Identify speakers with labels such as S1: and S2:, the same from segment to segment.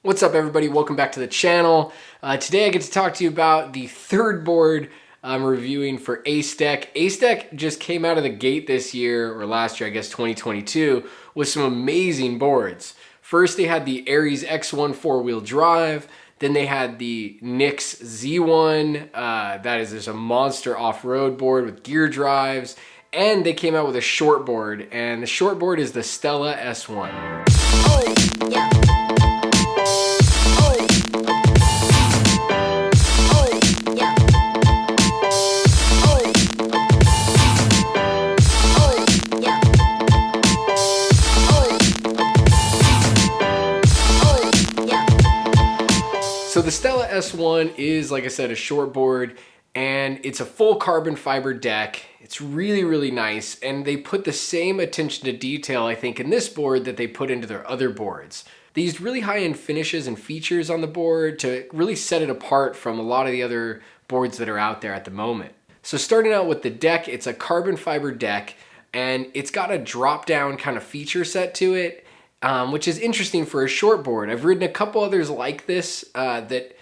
S1: What's up, everybody? Welcome back to the channel. Today I get to talk to you about the third board I'm reviewing for Acedeck. Acedeck just came out of the gate this year, or last year, I guess 2022, with some amazing boards. First, they had the Aries X1 four-wheel drive. Then they had the Nix Z1. That is just a monster off-road board with gear drives. And they came out with a short board, and the short board is the Stella S1.
S2: Oh, yeah.
S1: So the Stella S1 is, like I said, a short board, and it's a full carbon fiber deck. It's really, really nice, and they put the same attention to detail, I think, in this board that they put into their other boards. They used really high-end finishes and features on the board to really set it apart from a lot of the other boards that are out there at the moment. So starting out with the deck, it's a carbon fiber deck, and it's got a drop-down kind of feature set to it, which is interesting for a short board. I've ridden a couple others like this that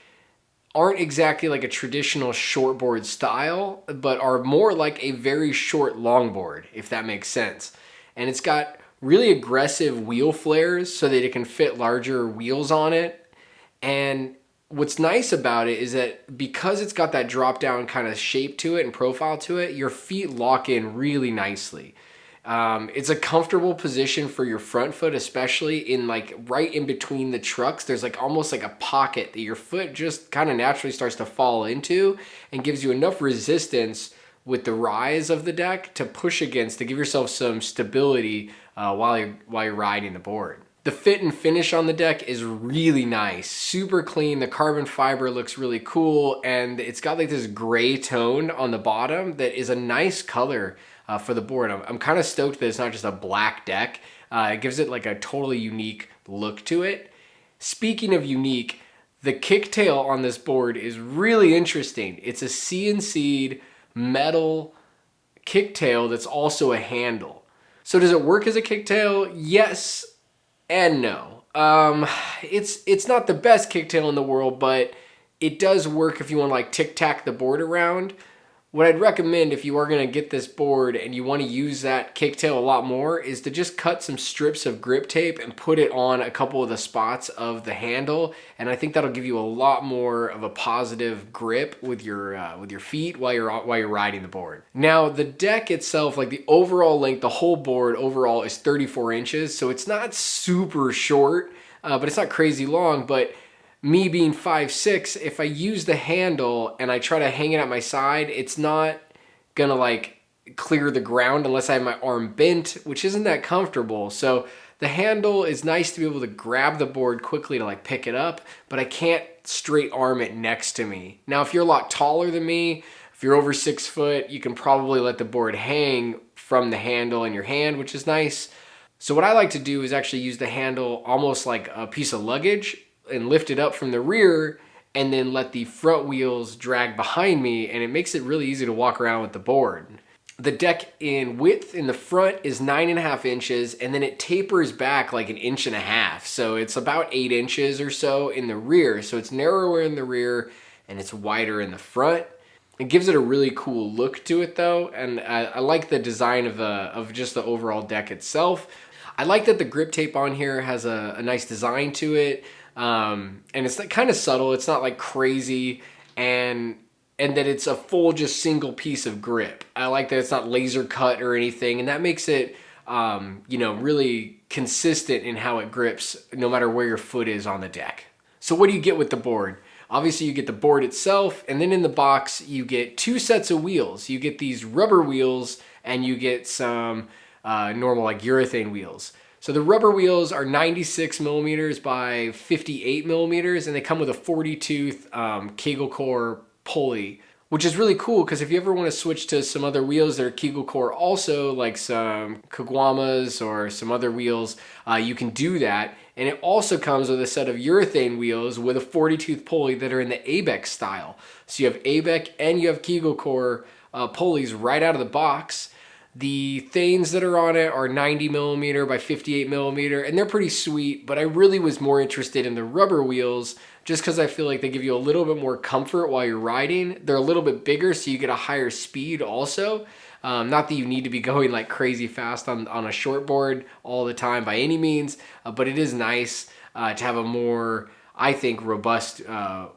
S1: aren't exactly like a traditional shortboard style, but are more like a very short longboard, if that makes sense. And it's got really aggressive wheel flares so that it can fit larger wheels on it. And what's nice about it is that because it's got that drop down kind of shape to it and profile to it, your feet lock in really nicely. It's a comfortable position for your front foot, especially in like right in between the trucks. There's like almost like a pocket that your foot just kind of naturally starts to fall into and gives you enough resistance with the rise of the deck to push against, to give yourself some stability while you're riding the board. The fit and finish on the deck is really nice, super clean. The carbon fiber looks really cool, and it's got like this gray tone on the bottom that is a nice color for the board. I'm kind of stoked that it's not just a black deck. It gives it like a totally unique look to it. Speaking of unique, the kicktail on this board is really interesting. It's a CNC'd metal kicktail that's also a handle. So does it work as a kicktail? Yes and no. It's not the best kicktail in the world, but it does work if you want to like tic-tac the board around. What I'd recommend if you are going to get this board and you want to use that kicktail a lot more is to just cut some strips of grip tape and put it on a couple of the spots of the handle, and I think that'll give you a lot more of a positive grip with your feet while you're riding the board. Now the deck itself, like the overall length, the whole board overall is 34 inches, so it's not super short, but it's not crazy long. But me being 5'6", if I use the handle and I try to hang it at my side, it's not gonna like clear the ground unless I have my arm bent, which isn't that comfortable. So the handle is nice to be able to grab the board quickly to like pick it up, but I can't straight arm it next to me. Now, if you're a lot taller than me, if you're over 6 foot, you can probably let the board hang from the handle in your hand, which is nice. So what I like to do is actually use the handle almost like a piece of luggage and lift it up from the rear and then let the front wheels drag behind me, and it makes it really easy to walk around with the board. The deck in width in the front is 9.5 inches, and then it tapers back like 1.5 inches. So it's about 8 inches or so in the rear. So it's narrower in the rear and it's wider in the front. It gives it a really cool look to it though, and I like the design of just the overall deck itself. I like that the grip tape on here has a nice design to it. And it's like kind of subtle. It's not like crazy, and that it's a full just single piece of grip. I like that it's not laser cut or anything, and that makes it really consistent in how it grips no matter where your foot is on the deck. So what do you get with the board? Obviously you get the board itself, and then in the box you get 2 sets of wheels. You get these rubber wheels and you get some normal like urethane wheels. So the rubber wheels are 96 millimeters by 58 millimeters, and they come with a 40-tooth Kegel core pulley, which is really cool because if you ever want to switch to some other wheels that are Kegel core also, like some Kaguamas or some other wheels, you can do that. And it also comes with a set of urethane wheels with a 40-tooth pulley that are in the Acedeck style. So you have Acedeck and you have Kegel core pulleys right out of the box. The Thanes that are on it are 90 millimeter by 58 millimeter, and they're pretty sweet, but I really was more interested in the rubber wheels just because I feel like they give you a little bit more comfort while you're riding. They're a little bit bigger, so you get a higher speed also. Not that you need to be going like crazy fast on a short board all the time by any means, but it is nice to have a more, I think, robust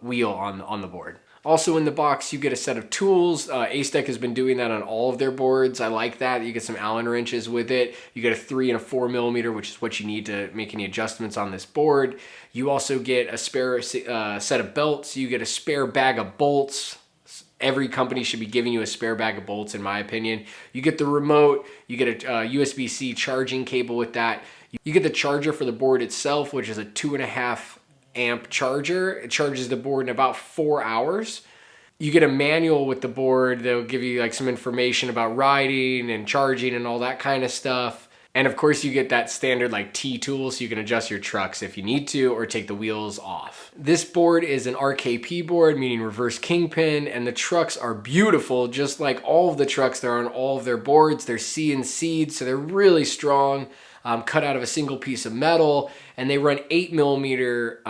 S1: wheel on the board. Also in the box, you get a set of tools. Acedeck has been doing that on all of their boards. I like that. You get some Allen wrenches with it. You get a 3 and a 4 millimeter, which is what you need to make any adjustments on this board. You also get a spare set of belts. You get a spare bag of bolts. Every company should be giving you a spare bag of bolts, in my opinion. You get the remote. You get a USB-C charging cable with that. You get the charger for the board itself, which is a 2.5 amp charger. It charges the board in about 4 hours. You get a manual with the board that'll give you like some information about riding and charging and all that kind of stuff. And of course you get that standard like T-tool so you can adjust your trucks if you need to or take the wheels off. This board is an RKP board, meaning reverse kingpin, and the trucks are beautiful, just like all of the trucks that are on all of their boards. They're CNC'd, so they're really strong. Cut out of a single piece of metal, and they run 8 millimeter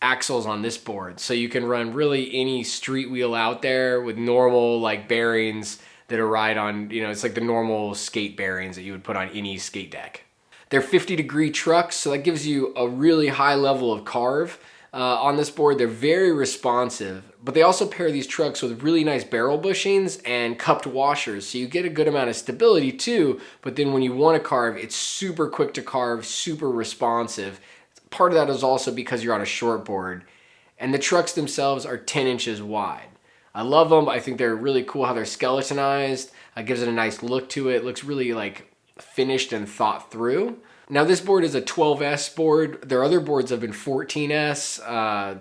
S1: axles on this board. So you can run really any street wheel out there with normal like bearings that are ride on, it's like the normal skate bearings that you would put on any skate deck. They're 50-degree trucks, so that gives you a really high level of carve. On this board, they're very responsive, but they also pair these trucks with really nice barrel bushings and cupped washers, so you get a good amount of stability too, but then when you want to carve, it's super quick to carve, super responsive. Part of that is also because you're on a short board, and the trucks themselves are 10 inches wide. I love them. I think they're really cool how they're skeletonized. It gives it a nice look to it. It looks really like finished and thought through. Now this board is a 12S board. Their other boards have been 14S.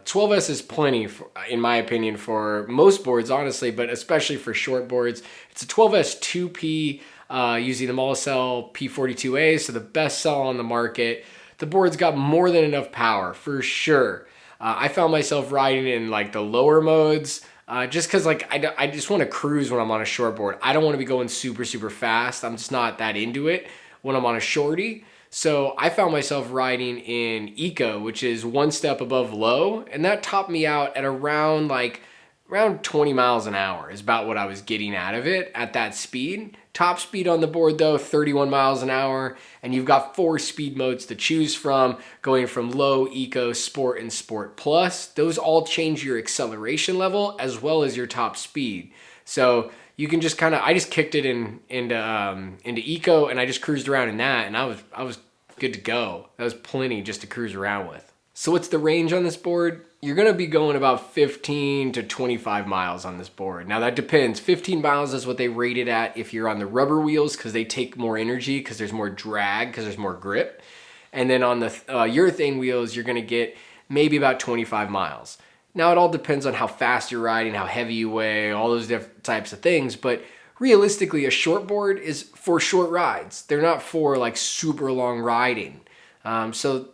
S1: 12S is plenty, in my opinion, for most boards, honestly, but especially for short boards. It's a 12S 2P using the Molicel P42A, so the best sell on the market. The board's got more than enough power, for sure. I found myself riding in like the lower modes, just because like I just want to cruise when I'm on a short board. I don't want to be going super, super fast. I'm just not that into it when I'm on a shorty. So I found myself riding in Eco, which is one step above low, and that topped me out at around 20 miles an hour is about what I was getting out of it at that speed. Top speed on the board though, 31 miles an hour, and you've got 4 speed modes to choose from, going from low, eco, sport, and sport plus. Those all change your acceleration level as well as your top speed. So you can just I just kicked it into eco, and I just cruised around in that, and I was good to go. That was plenty just to cruise around with. So what's the range on this board? You're gonna be going about 15 to 25 miles on this board. Now that depends. 15 miles is what they rate it at if you're on the rubber wheels because they take more energy because there's more drag, because there's more grip. And then on the urethane wheels, you're gonna get maybe about 25 miles. Now it all depends on how fast you're riding, how heavy you weigh, all those different types of things, but realistically a short board is for short rides. They're not for like super long riding. So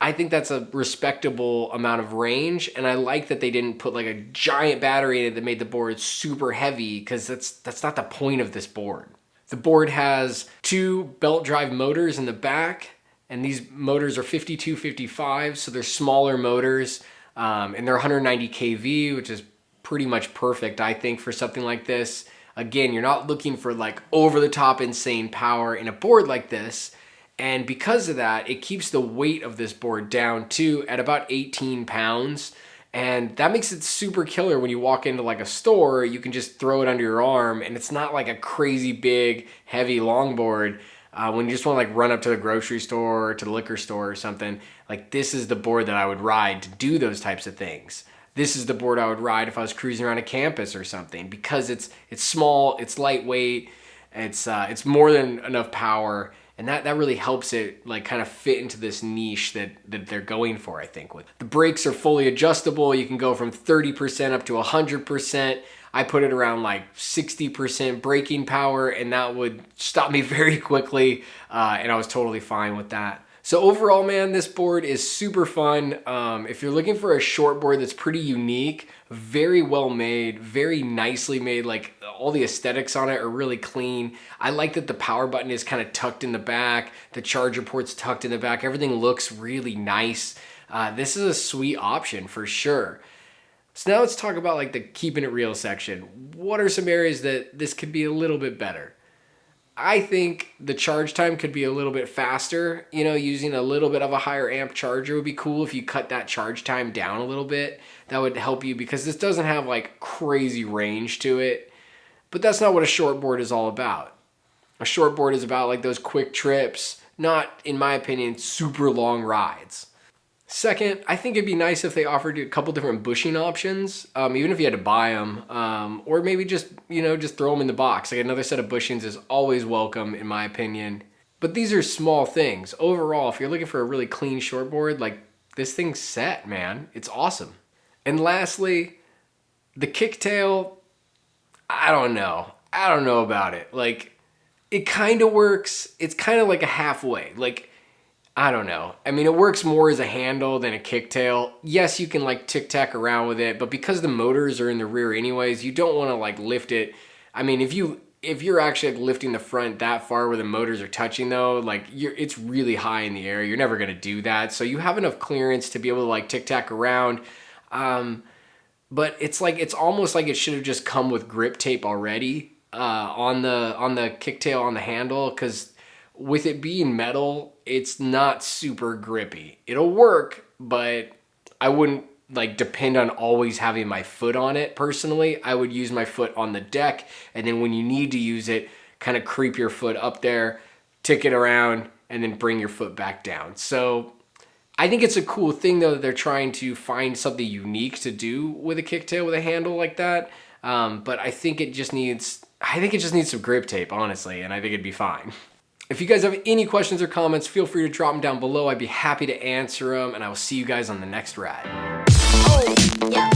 S1: I think that's a respectable amount of range, and I like that they didn't put like a giant battery in it that made the board super heavy, because that's not the point of this board. The board has 2 belt drive motors in the back, and these motors are 52-55, so they're smaller motors, and they're 190 kV, which is pretty much perfect, I think, for something like this. Again, you're not looking for like over-the-top insane power in a board like this. And because of that, it keeps the weight of this board down too at about 18 pounds. And that makes it super killer when you walk into like a store. You can just throw it under your arm, and it's not like a crazy big, heavy longboard. When you just want to like run up to the grocery store or to the liquor store or something, like this is the board that I would ride to do those types of things. This is the board I would ride if I was cruising around a campus or something, because it's small, it's lightweight, it's more than enough power. And that really helps it like kind of fit into this niche that they're going for, I think. With the brakes are fully adjustable. You can go from 30% up to 100%. I put it around like 60% braking power, and that would stop me very quickly. And I was totally fine with that. So overall, man, this board is super fun. If you're looking for a short board that's pretty unique, very well made, very nicely made, like All the aesthetics on it are really clean. I like that the power button is kind of tucked in the back. The charger port's tucked in the back. Everything looks really nice. This is a sweet option for sure. So now let's talk about like the keeping it real section. What are some areas that this could be a little bit better? I think the charge time could be a little bit faster. You know, using a little bit of a higher amp charger would be cool if you cut that charge time down a little bit. That would help you because this doesn't have like crazy range to it. But that's not what a shortboard is all about. A shortboard is about like those quick trips, not, in my opinion, super long rides. Second, I think it'd be nice if they offered you a couple different bushing options, even if you had to buy them, or maybe just, just throw them in the box. Like another set of bushings is always welcome, in my opinion. But these are small things. Overall, if you're looking for a really clean shortboard, like this thing's set, man. It's awesome. And lastly, the kicktail, I don't know. I don't know about it. Like, it kind of works. It's kind of like a halfway. Like, I don't know. I mean, it works more as a handle than a kicktail. Yes, you can like tic-tac around with it, but because the motors are in the rear anyways, you don't want to like lift it. I mean, if you're actually like lifting the front that far where the motors are touching though, like it's really high in the air. You're never going to do that. So you have enough clearance to be able to like tic-tac around. But it's almost like it should have just come with grip tape already on the kicktail on the handle, because with it being metal, it's not super grippy. It'll work, but I wouldn't like depend on always having my foot on it personally. I would use my foot on the deck, and then when you need to use it, kind of creep your foot up there, tick it around, and then bring your foot back down. So I think it's a cool thing though that they're trying to find something unique to do with a kicktail with a handle like that. But I think it just needs some grip tape, honestly, and I think it'd be fine. If you guys have any questions or comments, feel free to drop them down below. I'd be happy to answer them, and I will see you guys on the next ride.
S2: Oh, yeah.